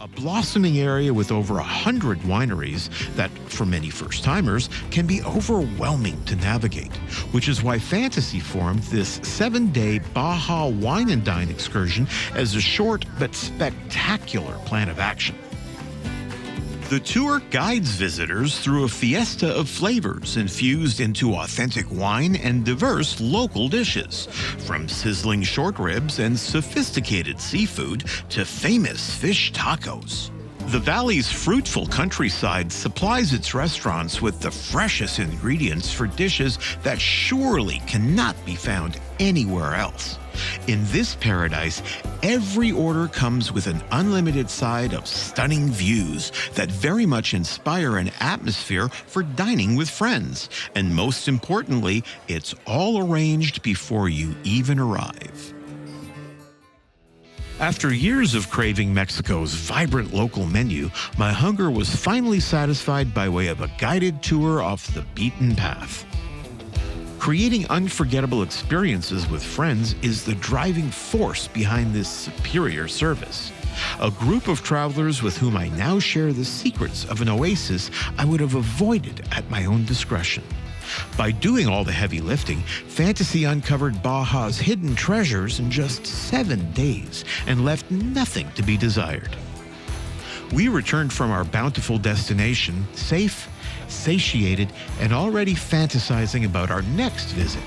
a blossoming area with over 100 wineries that, for many first-timers, can be overwhelming to navigate, which is why Fantasy formed this 7-day Baja wine and dine excursion as a short but spectacular plan of action. The tour guides visitors through a fiesta of flavors infused into authentic wine and diverse local dishes, from sizzling short ribs and sophisticated seafood to famous fish tacos. The valley's fruitful countryside supplies its restaurants with the freshest ingredients for dishes that surely cannot be found anywhere else. In this paradise, every order comes with an unlimited side of stunning views that very much inspire an atmosphere for dining with friends. And most importantly, it's all arranged before you even arrive. After years of craving Mexico's vibrant local menu, my hunger was finally satisfied by way of a guided tour off the beaten path. Creating unforgettable experiences with friends is the driving force behind this superior service. A group of travelers with whom I now share the secrets of an oasis I would have avoided at my own discretion. By doing all the heavy lifting, Fantasy uncovered Baja's hidden treasures in just 7 days and left nothing to be desired. We returned from our bountiful destination safe, satiated, and already fantasizing about our next visit.